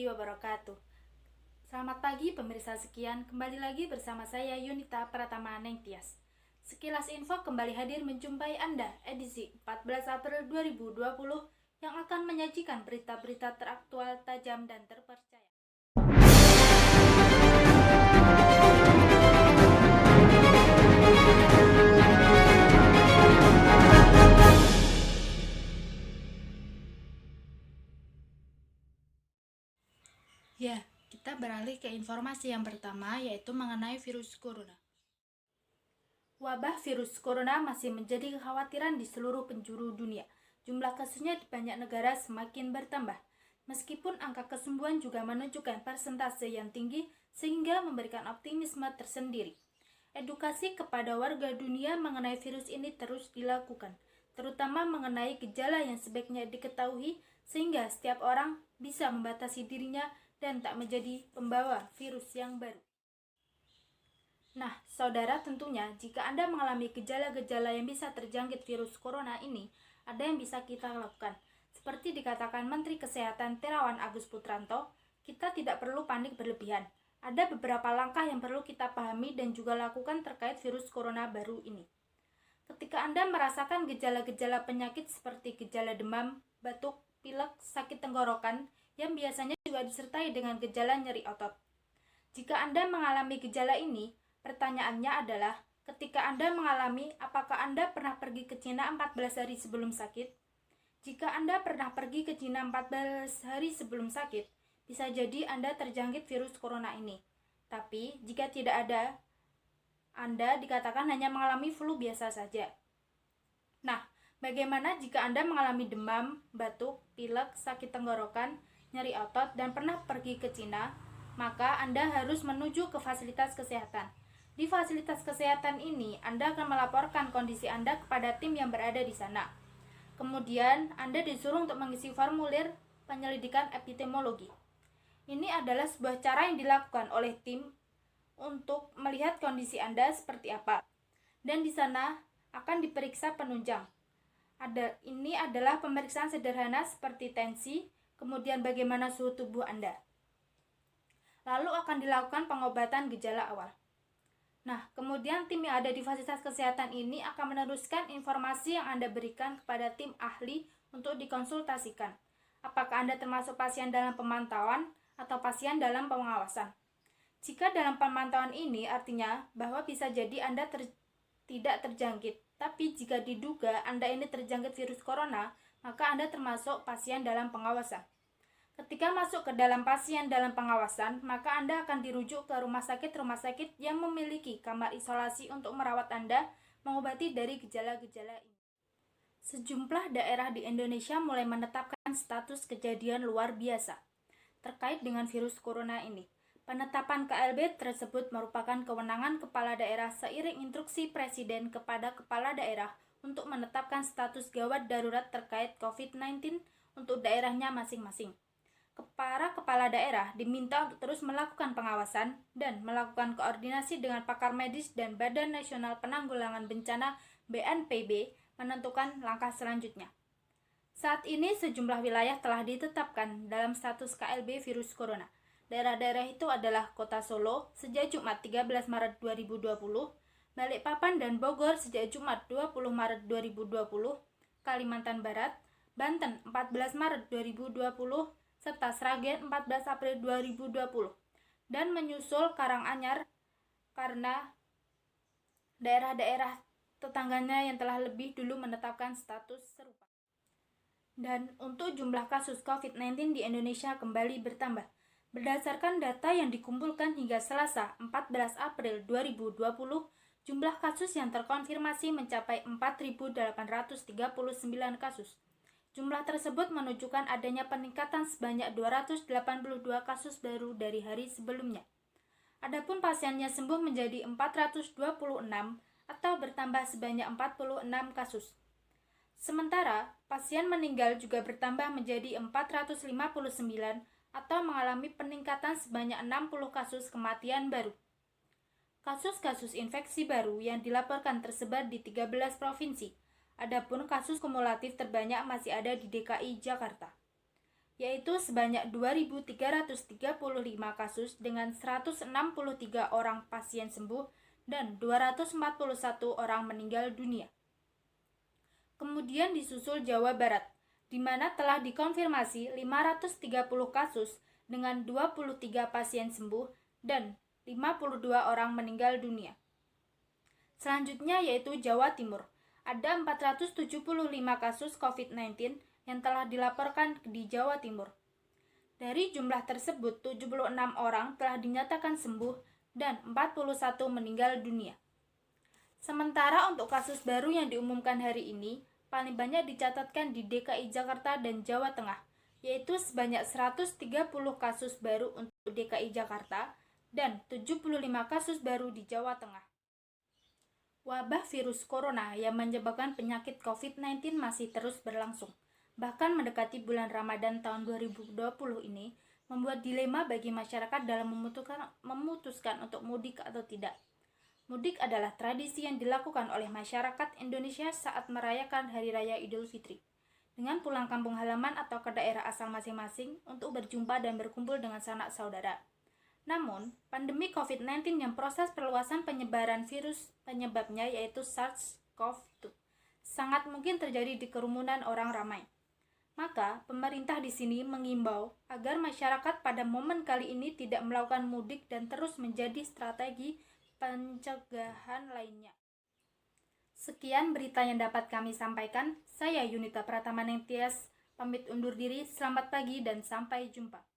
wabarakatuh. Selamat pagi pemirsa sekian, kembali lagi bersama saya Yunita Pratama Nengtyas. Sekilas info kembali hadir menjumpai Anda edisi 14 April 2020 yang akan menyajikan berita-berita teraktual, tajam, dan terpercaya. Ya, kita beralih ke informasi yang pertama, yaitu mengenai virus corona. Wabah virus corona masih menjadi kekhawatiran di seluruh penjuru dunia. Jumlah kasusnya di banyak negara semakin bertambah. Meskipun angka kesembuhan juga menunjukkan persentase yang tinggi sehingga memberikan optimisme tersendiri. Edukasi kepada warga dunia mengenai virus ini terus dilakukan, terutama mengenai gejala yang sebaiknya diketahui sehingga setiap orang bisa membatasi dirinya dan tak menjadi pembawa virus yang baru. Nah, saudara, tentunya jika Anda mengalami gejala-gejala yang bisa terjangkit virus corona ini, ada yang bisa kita lakukan. Seperti dikatakan Menteri Kesehatan Terawan Agus Putranto, kita tidak perlu panik berlebihan. Ada beberapa langkah yang perlu kita pahami dan juga lakukan terkait virus corona baru ini. Ketika Anda merasakan gejala-gejala penyakit seperti gejala demam, batuk, pilek, sakit tenggorokan, yang biasanya juga disertai dengan gejala nyeri otot. Jika Anda mengalami gejala ini, pertanyaannya adalah, ketika Anda mengalami, apakah Anda pernah pergi ke Cina 14 hari sebelum sakit? Jika Anda pernah pergi ke Cina 14 hari sebelum sakit, bisa jadi Anda terjangkit virus corona ini. Tapi, jika tidak ada, Anda dikatakan hanya mengalami flu biasa saja. Nah, bagaimana jika Anda mengalami demam, batuk, pilek, sakit tenggorokan, nyeri otot, dan pernah pergi ke Cina? Maka Anda harus menuju ke fasilitas kesehatan. Di fasilitas kesehatan ini, Anda akan melaporkan kondisi Anda kepada tim yang berada di sana. Kemudian, Anda disuruh untuk mengisi formulir penyelidikan epidemiologi. Ini adalah sebuah cara yang dilakukan oleh tim untuk melihat kondisi Anda seperti apa. Dan di sana akan diperiksa penunjang. Ini adalah pemeriksaan sederhana seperti tensi, kemudian bagaimana suhu tubuh Anda. Lalu akan dilakukan pengobatan gejala awal. Nah, kemudian tim yang ada di fasilitas kesehatan ini akan meneruskan informasi yang Anda berikan kepada tim ahli untuk dikonsultasikan. Apakah Anda termasuk pasien dalam pemantauan atau pasien dalam pengawasan? Jika dalam pemantauan ini artinya bahwa bisa jadi Anda tidak terjangkit. Tapi jika diduga Anda ini terjangkit virus corona, maka Anda termasuk pasien dalam pengawasan. Ketika masuk ke dalam pasien dalam pengawasan, maka Anda akan dirujuk ke rumah sakit yang memiliki kamar isolasi untuk merawat Anda, mengobati dari gejala-gejala ini. Sejumlah daerah di Indonesia mulai menetapkan status kejadian luar biasa terkait dengan virus corona ini. Penetapan KLB tersebut merupakan kewenangan kepala daerah seiring instruksi Presiden kepada kepala daerah untuk menetapkan status gawat darurat terkait COVID-19 untuk daerahnya masing-masing. Para kepala daerah diminta untuk terus melakukan pengawasan dan melakukan koordinasi dengan pakar medis dan Badan Nasional Penanggulangan Bencana BNPB menentukan langkah selanjutnya. Saat ini sejumlah wilayah telah ditetapkan dalam status KLB virus corona. Daerah-daerah itu adalah Kota Solo sejak Jumat 13 Maret 2020, Balikpapan dan Bogor sejak Jumat 20 Maret 2020, Kalimantan Barat, Banten 14 Maret 2020, serta Sragen 14 April 2020, dan menyusul Karanganyar karena daerah-daerah tetangganya yang telah lebih dulu menetapkan status serupa. Dan untuk jumlah kasus COVID-19 di Indonesia kembali bertambah. Berdasarkan data yang dikumpulkan hingga Selasa 14 April 2020, jumlah kasus yang terkonfirmasi mencapai 4.839 kasus. Jumlah tersebut menunjukkan adanya peningkatan sebanyak 282 kasus baru dari hari sebelumnya. Adapun pasiennya sembuh menjadi 426 atau bertambah sebanyak 46 kasus. Sementara, pasien meninggal juga bertambah menjadi 459 atau mengalami peningkatan sebanyak 60 kasus kematian baru. Kasus-kasus infeksi baru yang dilaporkan tersebar di 13 provinsi. Adapun kasus kumulatif terbanyak masih ada di DKI Jakarta. yaitu sebanyak 2.335 kasus dengan 163 orang pasien sembuh dan 241 orang meninggal dunia. Kemudian disusul Jawa Barat, di mana telah dikonfirmasi 530 kasus dengan 23 pasien sembuh dan 52 orang meninggal dunia. Selanjutnya yaitu Jawa Timur. Ada 475 kasus COVID-19 yang telah dilaporkan di Jawa Timur. Dari jumlah tersebut, 76 orang telah dinyatakan sembuh dan 41 meninggal dunia. Sementara untuk kasus baru yang diumumkan hari ini, paling banyak dicatatkan di DKI Jakarta dan Jawa Tengah, yaitu sebanyak 130 kasus baru untuk DKI Jakarta dan 75 kasus baru di Jawa Tengah. Wabah virus corona yang menyebabkan penyakit COVID-19 masih terus berlangsung. Bahkan mendekati bulan Ramadan tahun 2020 ini membuat dilema bagi masyarakat dalam memutuskan untuk mudik atau tidak. Mudik adalah tradisi yang dilakukan oleh masyarakat Indonesia saat merayakan Hari Raya Idul Fitri, dengan pulang kampung halaman atau ke daerah asal masing-masing untuk berjumpa dan berkumpul dengan sanak saudara. Namun, pandemi COVID-19 yang proses perluasan penyebaran virus penyebabnya yaitu SARS-CoV-2 sangat mungkin terjadi di kerumunan orang ramai. Maka, pemerintah di sini mengimbau agar masyarakat pada momen kali ini tidak melakukan mudik dan terus menjadi strategi pencegahan lainnya. Sekian berita yang dapat kami sampaikan. Saya Yunita Pratamaningtyas, pamit undur diri. Selamat pagi dan sampai jumpa.